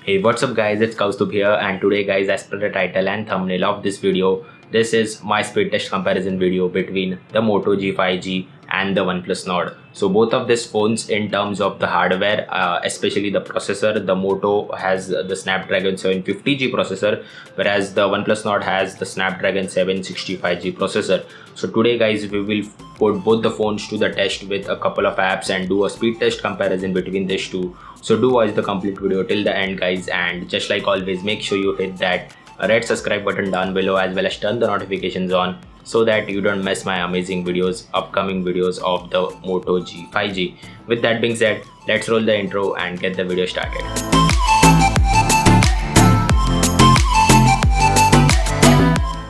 Hey, what's up guys, it's Kaustubh here, and today guys, as per the title and thumbnail of this video, this is my speed test comparison video between the Moto G5G and the OnePlus Nord. So both of these phones, in terms of the hardware, especially the processor, the Moto has the Snapdragon 750G processor, whereas the OnePlus Nord has the Snapdragon 765G processor. So today guys, we will put both the phones to the test with a couple of apps and do a speed test comparison between these two. So do watch the complete video till the end guys, and just like always, make sure you hit that red subscribe button down below as well as turn the notifications on so that you don't miss my amazing videos, upcoming videos of the Moto G5G. With that being said, let's roll the intro and get the video started.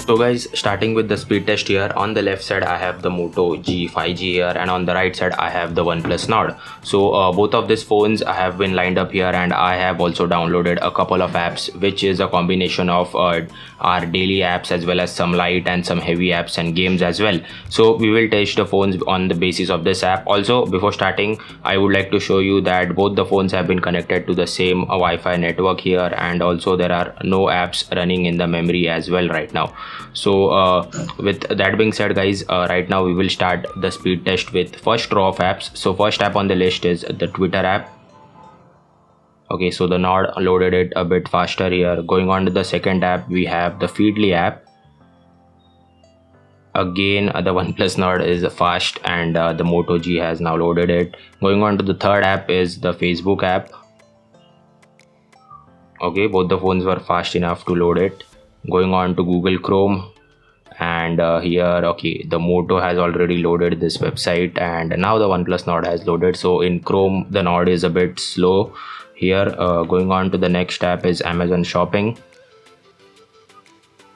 So guys, starting with the speed test here, on the left side I have the Moto G5G here, and on the right side I have the OnePlus Nord. So both of these phones have been lined up here, and I have also downloaded a couple of apps, which is a combination of our daily apps as well as some light and some heavy apps and games as well. So we will test the phones on the basis of this app. Also, before starting, I would like to show you that both the phones have been connected to the same Wi-Fi network here, and also there are no apps running in the memory as well right now. So with that being said guys, right now we will start the speed test with first row of apps. So first app on the list is the Twitter app. Okay, so the Nord loaded it a bit faster here. Going on to the second app, we have the Feedly app. Again, the OnePlus Nord is fast, and the Moto G has now loaded it. Going on to the third app is the Facebook app. Okay, both the phones were fast enough to load it. Going on to Google Chrome, and here, okay, the Moto has already loaded this website, and now the OnePlus Nord has loaded. So in Chrome, the Nord is a bit slow here. Going on to the next app is Amazon Shopping.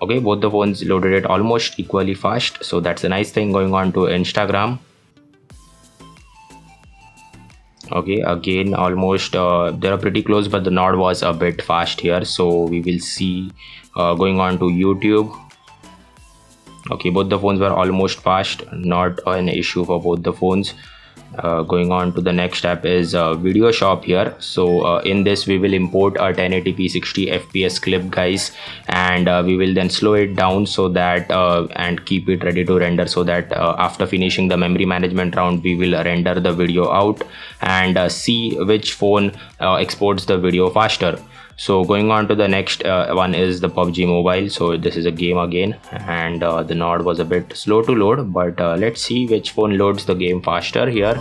Okay, both the phones loaded it almost equally fast, so that's a nice thing. Going on to Instagram. Okay, again, almost they are pretty close, but the Nord was a bit fast here, so we will see. Going on to YouTube. Okay, both the phones were almost fast, not an issue for both the phones. Going on to the next app is Video Shop here. So in this we will import a 1080p 60 fps clip guys, and we will then slow it down so that and keep it ready to render, so that after finishing the memory management round, we will render the video out and see which phone exports the video faster. So going on to the next one is the PUBG Mobile. So this is a game again, and the Nord was a bit slow to load, but let's see which phone loads the game faster here.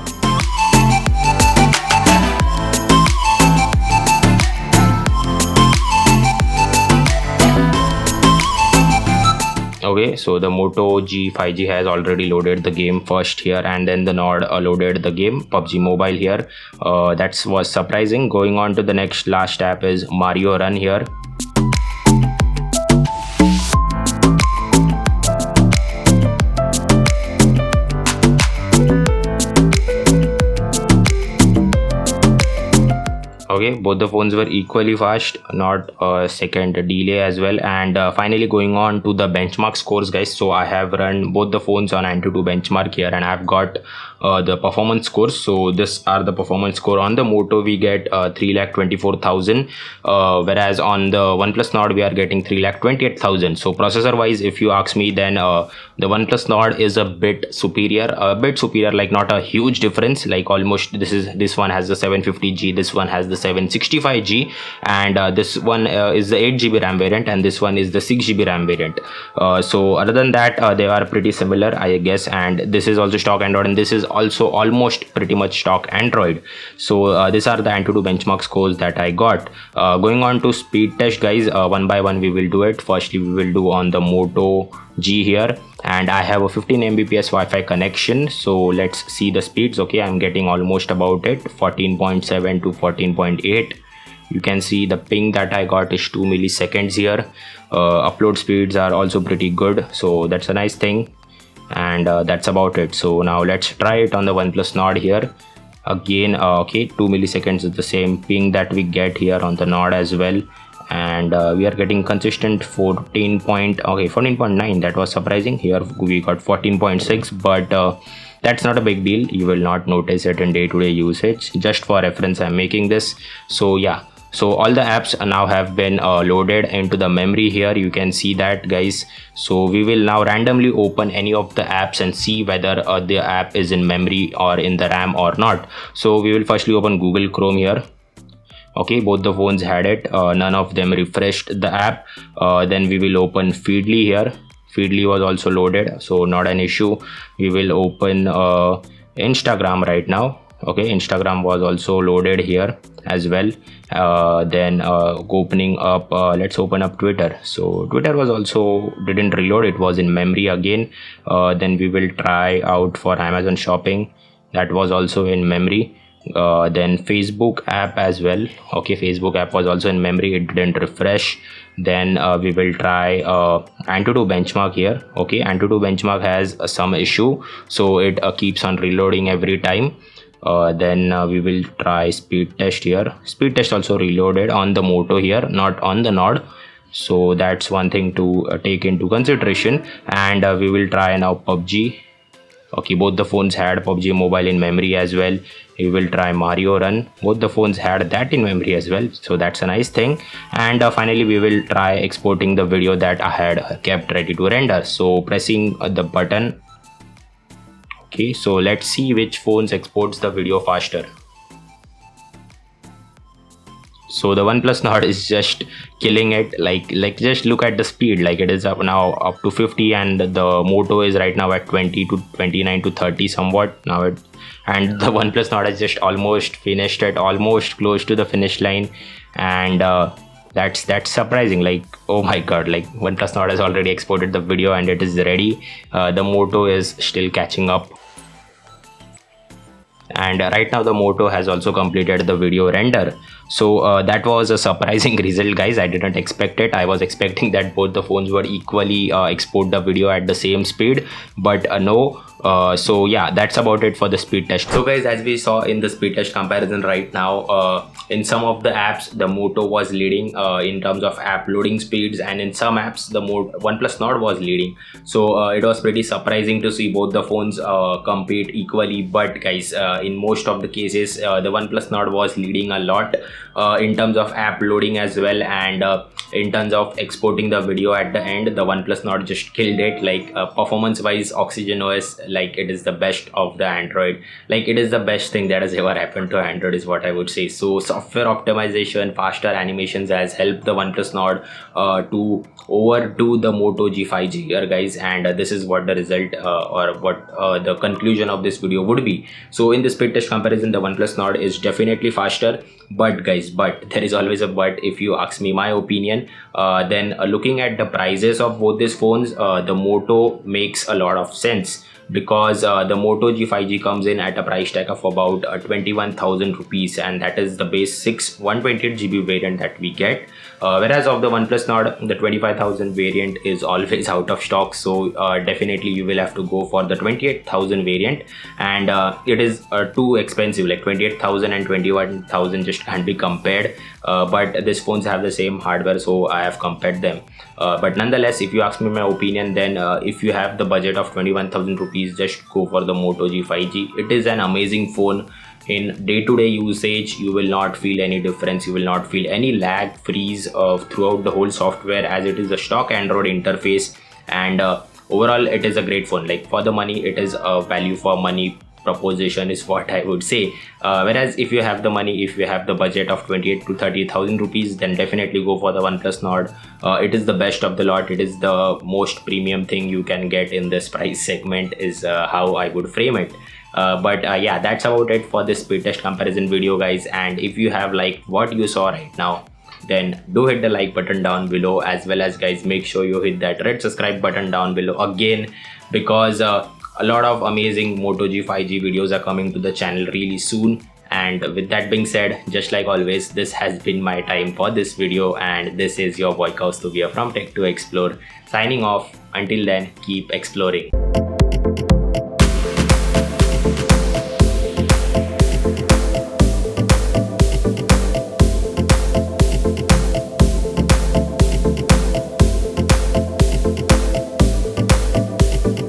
Okay, so the Moto G5G has already loaded the game first here, and then the Nord loaded the game PUBG Mobile here. That was surprising. Going on to the next last app is Mario Run here. Okay, both the phones were equally fast, not a second delay as well. And finally, going on to the benchmark scores guys. So I have run both the phones on Antutu benchmark here, and I've got the performance scores. So this are the performance score. On the Moto we get 3,24,000, whereas on the OnePlus Nord we are getting 3,28,000. So processor wise, if you ask me, then the OnePlus Nord is a bit superior, like not a huge difference, like almost this one has the 750G, this one has the 765G, and this one is the 8GB RAM variant, and this one is the 6GB RAM variant. So other than that, they are pretty similar I guess, and this is also stock Android, and this is also almost pretty much stock Android. So these are the Antutu benchmark scores that I got. Going on to speed test guys, one by one we will do it. Firstly, we will do on the Moto G here, and I have a 15 Mbps Wi-Fi connection. So let's see the speeds. Okay, I'm getting almost about it, 14.7 to 14.8. You can see the ping that I got is 2 milliseconds here. Upload speeds are also pretty good, so that's a nice thing. And that's about it. So now let's try it on the OnePlus Nord here. Again, okay, 2 milliseconds is the same ping that we get here on the Nord as well, and we are getting consistent 14.9. That was surprising. Here we got 14.6, but that's not a big deal. You will not notice it in day-to-day usage. Just for reference, I'm making this. So yeah, So all the apps now have been loaded into the memory here. You can see that, guys. So we will now randomly open any of the apps and see whether the app is in memory or in the RAM or not. So we will firstly open Google Chrome here. Okay, both the phones had it. None of them refreshed the app. Then we will open Feedly here. Feedly was also loaded, so not an issue. We will open Instagram right now. Okay, Instagram was also loaded here as well. Then opening up, let's open up Twitter. So Twitter was also didn't reload, it was in memory again. Then we will try out for Amazon shopping, that was also in memory. Then Facebook app as well. Okay, Facebook app was also in memory, it didn't refresh. Then we will try Antutu benchmark here. Okay, Antutu benchmark has some issue, so it keeps on reloading every time. Then we will try speed test here. Speed test also reloaded on the Moto here, not on the Nord. So that's one thing to take into consideration. And we will try now PUBG. Okay, both the phones had PUBG Mobile in memory as well. We will try Mario Run. Both the phones had that in memory as well, so that's a nice thing. And finally we will try exporting the video that I had kept ready to render. So pressing the button. Okay, so let's see which phones exports the video faster. So the OnePlus Nord is just killing it. Like just look at the speed, like it is up now up to 50, and the Moto is right now at 20 to 29 to 30 somewhat now. And the OnePlus Nord has just almost finished it, almost close to the finish line. And that's surprising. Like, oh my god, like OnePlus Nord has already exported the video and it is ready. The Moto is still catching up. And right now the Moto has also completed the video render. So that was a surprising result, guys. I didn't expect it. I was expecting that both the phones would equally export the video at the same speed, but no. So yeah, that's about it for the speed test. So guys, as we saw in the speed test comparison right now, in some of the apps the Moto was leading in terms of app loading speeds, and in some apps the OnePlus Nord was leading. So it was pretty surprising to see both the phones compete equally. But guys, in most of the cases the OnePlus Nord was leading a lot in terms of app loading as well, and in terms of exporting the video at the end. The OnePlus Nord just killed it. Like performance wise, Oxygen OS, like it is the best of the Android. Like it is the best thing that has ever happened to Android is what I would say. So software optimization, faster animations has helped the OnePlus Nord to overdo the Moto G5G here, guys. And this is what the result or what the conclusion of this video would be. So in the speed test comparison, the OnePlus Nord is definitely faster. But guys, but there is always a but. If you ask me my opinion, then looking at the prices of both these phones, the Moto makes a lot of sense, because the Moto G5G comes in at a price tag of about 21,000 rupees, and that is the basic 128GB variant that we get. Whereas of the OnePlus Nord, the 25,000 variant is always out of stock. So definitely you will have to go for the 28,000 variant, and it is too expensive. Like 28,000 and 21,000 just can't be compared. But these phones have the same hardware, so I have compared them. But nonetheless, if you ask me my opinion, then if you have the budget of 21,000 rupees, just go for the Moto G5G. It is an amazing phone. In day-to-day usage, you will not feel any difference. You will not feel any lag, freeze throughout the whole software, as it is a stock Android interface. And overall, it is a great phone. Like for the money, it is a value for money proposition is what I would say. Whereas if you have the money, if you have the budget of 28 to 30,000 rupees, then definitely go for the OnePlus Nord. It is the best of the lot. It is the most premium thing you can get in this price segment, is how I would frame it. But yeah, that's about it for this speed test comparison video, guys. And if you have liked what you saw right now, then do hit the like button down below, as well as guys, make sure you hit that red subscribe button down below again, because a lot of amazing Moto G5G videos are coming to the channel really soon. And with that being said, just like always, this has been my time for this video, and this is your boy Kaustubia from Tech to Explore, signing off. Until then, keep exploring.